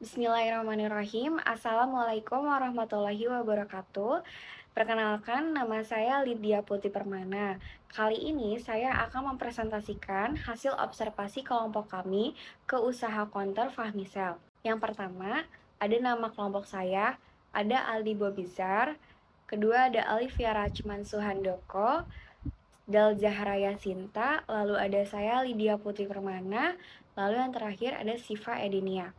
Bismillahirrahmanirrahim. Assalamualaikum warahmatullahi wabarakatuh. Perkenalkan, nama saya Lydia Putri Permana. Kali ini saya akan mempresentasikan hasil observasi kelompok kami ke usaha konter Fahmisel. Yang pertama, ada nama kelompok saya, ada Aldi Bobizar. Kedua, ada Alivia Rachman Suhandoko, Dal Zahraya Sinta, lalu ada saya Lydia Putri Permana, lalu yang terakhir ada Siva Edinia.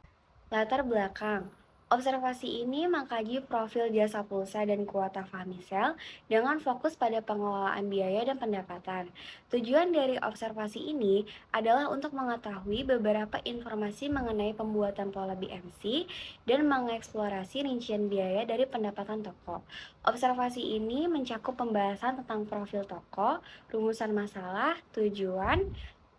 Latar belakang. Observasi ini mengkaji profil jasa pulsa dan kuota Fahmisel dengan fokus pada pengelolaan biaya dan pendapatan. Tujuan dari observasi ini adalah untuk mengetahui beberapa informasi mengenai pembuatan pola BMC dan mengeksplorasi rincian biaya dari pendapatan toko. Observasi ini mencakup pembahasan tentang profil toko, rumusan masalah, tujuan,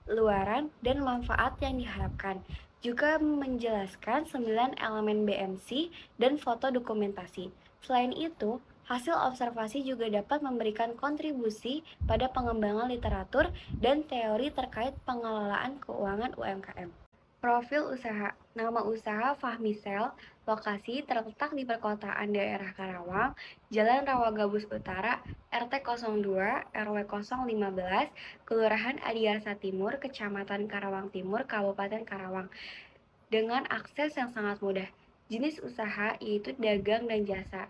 luaran, dan manfaat yang diharapkan. Juga menjelaskan 9 elemen BMC dan foto dokumentasi. Selain itu, hasil observasi juga dapat memberikan kontribusi pada pengembangan literatur dan teori terkait pengelolaan keuangan UMKM. Profil usaha. Nama usaha Fahmisel, lokasi terletak di perkotaan daerah Karawang, Jalan Rawagabus Utara, RT 02, RW 015, Kelurahan Adiarsa Timur, Kecamatan Karawang Timur, Kabupaten Karawang, dengan akses yang sangat mudah. Jenis usaha yaitu dagang dan jasa.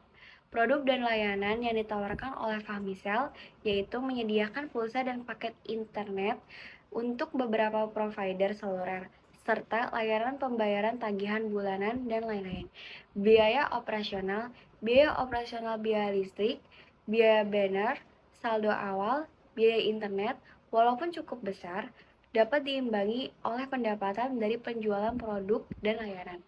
Produk dan layanan yang ditawarkan oleh Fahmisel yaitu menyediakan pulsa dan paket internet untuk beberapa provider seluler, serta layanan pembayaran tagihan bulanan dan lain-lain. Biaya operasional biaya listrik, biaya banner, saldo awal, biaya internet, walaupun cukup besar, dapat diimbangi oleh pendapatan dari penjualan produk dan layanan.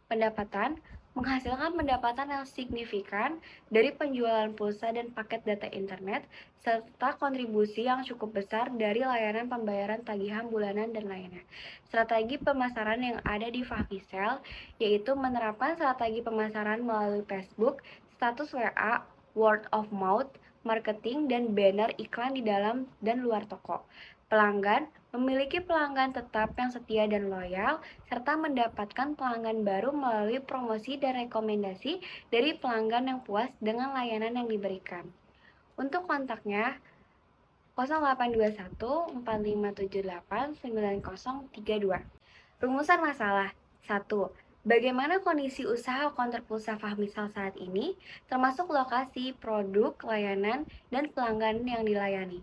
Pendapatan menghasilkan pendapatan yang signifikan dari penjualan pulsa dan paket data internet, serta kontribusi yang cukup besar dari layanan pembayaran tagihan bulanan dan lainnya. Strategi pemasaran yang ada di Fahmisel yaitu menerapkan strategi pemasaran melalui Facebook, status WA, word of mouth, marketing, dan banner iklan di dalam dan luar toko. Pelanggan memiliki pelanggan tetap yang setia dan loyal, serta mendapatkan pelanggan baru melalui promosi dan rekomendasi dari pelanggan yang puas dengan layanan yang diberikan. Untuk kontaknya 0821 4578 9032. Rumusan masalah. 1. Bagaimana kondisi usaha konter pulsa Fahmisal saat ini, termasuk lokasi, produk, layanan, dan pelanggan yang dilayani.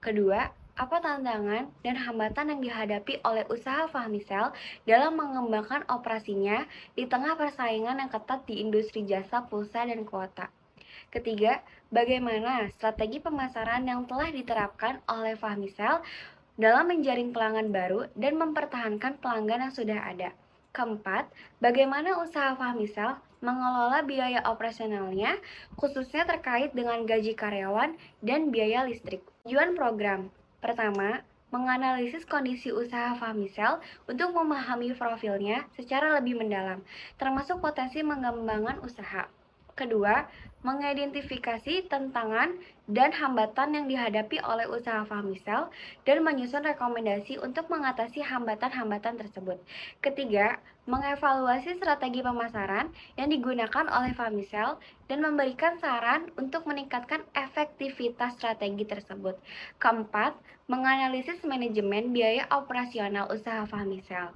Kedua, apa tantangan dan hambatan yang dihadapi oleh usaha Fahmisel dalam mengembangkan operasinya di tengah persaingan yang ketat di industri jasa pulsa dan kuota. Ketiga, bagaimana strategi pemasaran yang telah diterapkan oleh Fahmisel dalam menjaring pelanggan baru dan mempertahankan pelanggan yang sudah ada. Keempat, bagaimana usaha Fahmisel mengelola biaya operasionalnya, khususnya terkait dengan gaji karyawan dan biaya listrik. Tujuan program. Pertama, menganalisis kondisi usaha Fahmisel untuk memahami profilnya secara lebih mendalam, termasuk potensi mengembangkan usaha. Kedua, mengidentifikasi tantangan dan hambatan yang dihadapi oleh usaha Fahmisel dan menyusun rekomendasi untuk mengatasi hambatan-hambatan tersebut. Ketiga, mengevaluasi strategi pemasaran yang digunakan oleh Fahmisel dan memberikan saran untuk meningkatkan efektivitas strategi tersebut. Keempat, menganalisis manajemen biaya operasional usaha Fahmisel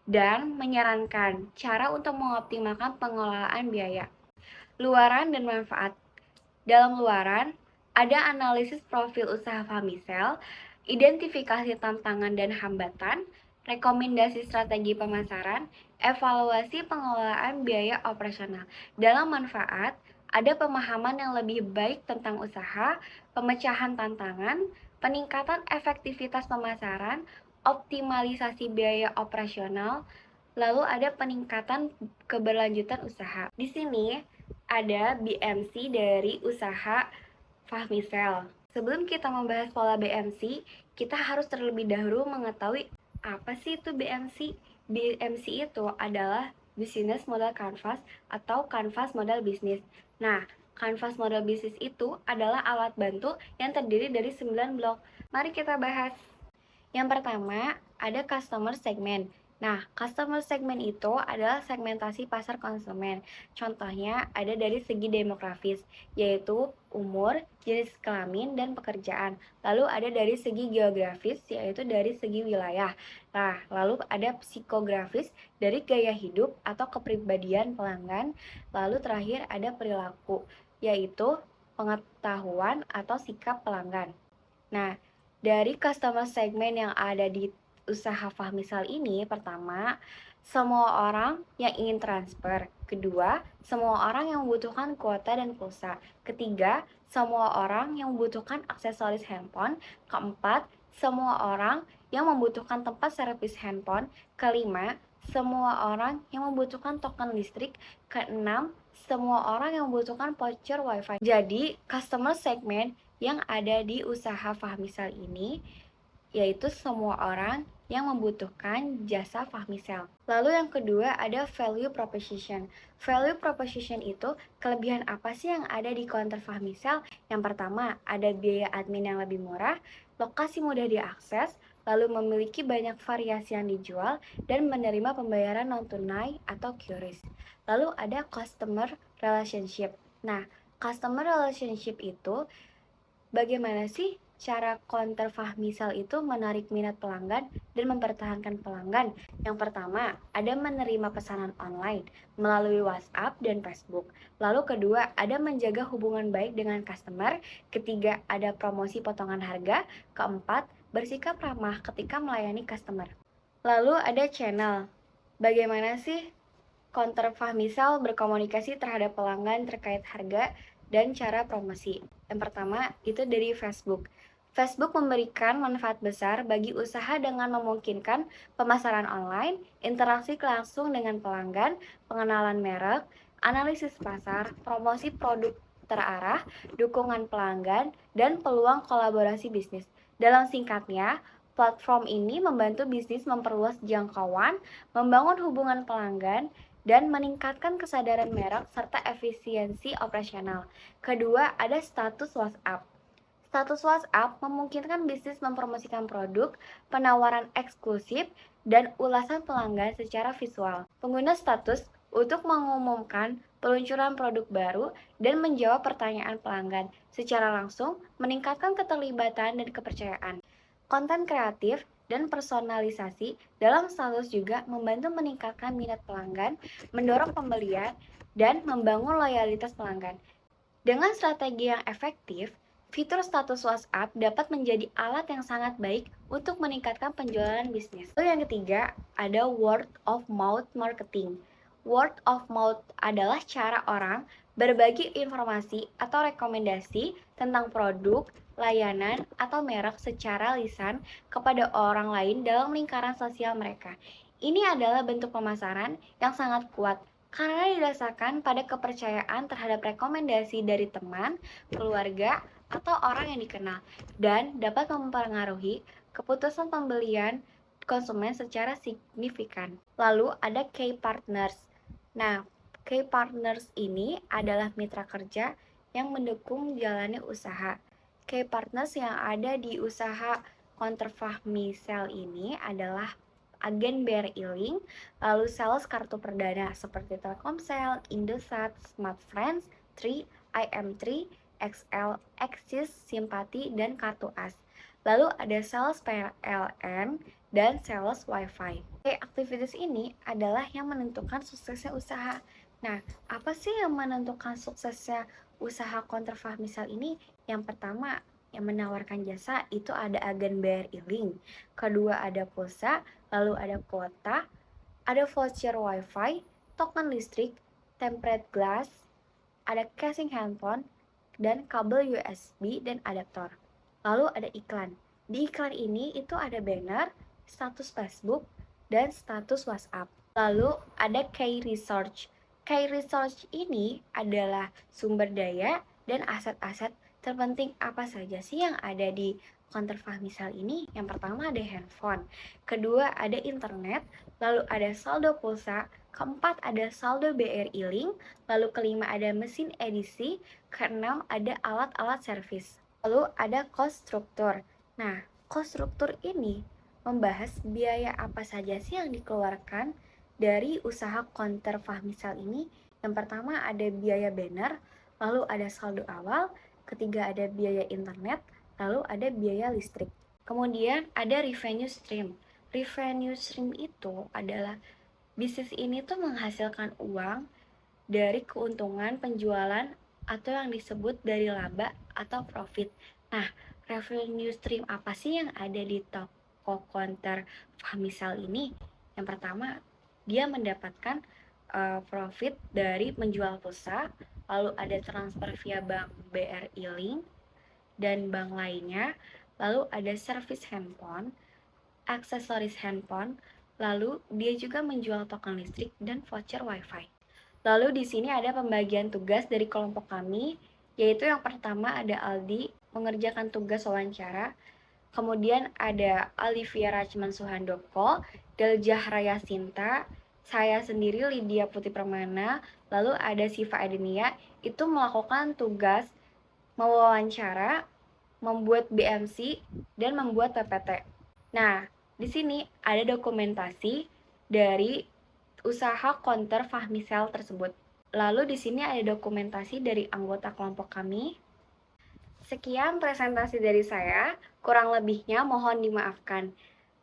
dan menyarankan cara untuk mengoptimalkan pengelolaan biaya. Luaran dan manfaat. Dalam luaran, ada analisis profil usaha Fahmisel, identifikasi tantangan dan hambatan, rekomendasi strategi pemasaran, evaluasi pengelolaan biaya operasional. Dalam manfaat, ada pemahaman yang lebih baik tentang usaha, pemecahan tantangan, peningkatan efektivitas pemasaran, optimalisasi biaya operasional, lalu ada peningkatan keberlanjutan usaha. Di sini ada BMC dari usaha Fahmisel. Sebelum kita membahas pola BMC, kita harus terlebih dahulu mengetahui apa sih itu BMC. BMC itu adalah Business Model Canvas atau Canvas Model Bisnis. Nah, Canvas Model Bisnis itu adalah alat bantu yang terdiri dari 9 blok. Mari kita bahas. Yang pertama, ada customer segment. Nah, customer segment itu adalah segmentasi pasar konsumen. Contohnya ada dari segi demografis, yaitu umur, jenis kelamin, dan pekerjaan. Lalu ada dari segi geografis, yaitu dari segi wilayah. Nah, lalu ada psikografis dari gaya hidup atau kepribadian pelanggan. Lalu terakhir ada perilaku, yaitu pengetahuan atau sikap pelanggan. Nah, dari customer segment yang ada di usaha Fahmisal ini, pertama, semua orang yang ingin transfer. Kedua, semua orang yang membutuhkan kuota dan pulsa. Ketiga, semua orang yang membutuhkan aksesoris handphone. Keempat, semua orang yang membutuhkan tempat servis handphone. Kelima, semua orang yang membutuhkan token listrik. Keenam, semua orang yang membutuhkan voucher WiFi. Jadi, customer segment yang ada di usaha Fahmisal ini yaitu semua orang yang membutuhkan jasa Fahmisal. Lalu yang kedua ada value proposition. Value proposition itu kelebihan apa sih yang ada di counter Fahmisal? Yang pertama, ada biaya admin yang lebih murah, lokasi mudah diakses, lalu memiliki banyak variasi yang dijual, dan menerima pembayaran non-tunai atau QRIS. Lalu ada customer relationship. Nah, customer relationship itu bagaimana sih cara counter Fahmisal itu menarik minat pelanggan dan mempertahankan pelanggan? Yang pertama, ada menerima pesanan online melalui WhatsApp dan Facebook. Lalu kedua, ada menjaga hubungan baik dengan customer. Ketiga, ada promosi potongan harga. Keempat, bersikap ramah ketika melayani customer. Lalu ada channel. Bagaimana sih counter Fahmisal berkomunikasi terhadap pelanggan terkait harga dan cara promosi? Yang pertama, itu dari Facebook. Facebook memberikan manfaat besar bagi usaha dengan memungkinkan pemasaran online, interaksi langsung dengan pelanggan, pengenalan merek, analisis pasar, promosi produk terarah, dukungan pelanggan, dan peluang kolaborasi bisnis. Dalam singkatnya, platform ini membantu bisnis memperluas jangkauan, membangun hubungan pelanggan, dan meningkatkan kesadaran merek serta efisiensi operasional. Kedua, ada status WhatsApp. Status WhatsApp memungkinkan bisnis mempromosikan produk, penawaran eksklusif, dan ulasan pelanggan secara visual. Pengguna status untuk mengumumkan peluncuran produk baru dan menjawab pertanyaan pelanggan secara langsung, meningkatkan keterlibatan dan kepercayaan. Konten kreatif dan personalisasi dalam status juga membantu meningkatkan minat pelanggan, mendorong pembelian, dan membangun loyalitas pelanggan. Dengan strategi yang efektif, fitur status WhatsApp dapat menjadi alat yang sangat baik untuk meningkatkan penjualan bisnis. Lalu yang ketiga, ada word of mouth marketing. Word of mouth adalah cara orang berbagi informasi atau rekomendasi tentang produk, layanan, atau merek secara lisan kepada orang lain dalam lingkaran sosial mereka. Ini adalah bentuk pemasaran yang sangat kuat karena didasarkan pada kepercayaan terhadap rekomendasi dari teman, keluarga, atau orang yang dikenal, dan dapat mempengaruhi keputusan pembelian konsumen secara signifikan. Lalu ada key partners. Nah, key partners ini adalah mitra kerja yang mendukung jalannya usaha. Key partners yang ada di usaha counter Fahmisal ini adalah agen BRI Link, lalu sales kartu perdana seperti Telkomsel, Indosat, Smartfriends, Tri, IM3, XL, Axis, Simpati, dan kartu AS. Lalu ada sales PLN dan sales WiFi. Aktivitas ini adalah yang menentukan suksesnya usaha. Nah, apa sih yang menentukan suksesnya usaha counter Fahmisal ini? Yang pertama, yang menawarkan jasa itu ada agen BRI Link. Kedua ada pulsa, lalu ada kuota, ada voucher WiFi, token listrik, tempered glass, ada casing handphone, dan kabel USB dan adaptor. Lalu ada iklan. Di iklan ini itu ada banner, status Facebook, dan status WhatsApp. Lalu ada key research. Key research ini adalah sumber daya dan aset-aset terpenting apa saja sih yang ada di counter Fahmisal ini? Yang pertama ada handphone, kedua ada internet, lalu ada saldo pulsa, keempat ada saldo BRI Link, lalu kelima ada mesin edisi, keenam ada alat-alat servis. Lalu ada cost struktur. Nah, cost struktur ini membahas biaya apa saja sih yang dikeluarkan dari usaha konter Fahmisal ini. Yang pertama ada biaya banner, lalu ada saldo awal, ketiga ada biaya internet, lalu ada biaya listrik. Kemudian ada revenue stream. Revenue stream itu adalah bisnis ini tuh menghasilkan uang dari keuntungan penjualan atau yang disebut dari laba atau profit. Nah, revenue stream apa sih yang ada di toko konter Fahmisal ini? Yang pertama, dia mendapatkan profit dari menjual pulsa, lalu ada transfer via bank BRI Link dan bank lainnya, lalu ada service handphone, aksesoris handphone, lalu dia juga menjual token listrik dan voucher WiFi. Lalu di sini ada pembagian tugas dari kelompok kami, yaitu yang pertama ada Aldi mengerjakan tugas wawancara, kemudian ada Alivia Rachman Suhandoko, Deljah Raya Sinta, saya sendiri Lydia Putih Permana, lalu ada Siva Edenia, itu melakukan tugas mewawancara, membuat BMC, dan membuat PPT. Nah, di sini ada dokumentasi dari usaha konter Fahmisal tersebut. Lalu di sini ada dokumentasi dari anggota kelompok kami. Sekian presentasi dari saya, kurang lebihnya mohon dimaafkan.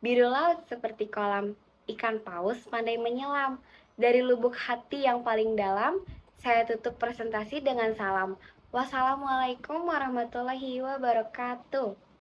Biru laut seperti kolam ikan paus pandai menyelam. Dari lubuk hati yang paling dalam, saya tutup presentasi dengan salam. Wassalamualaikum warahmatullahi wabarakatuh.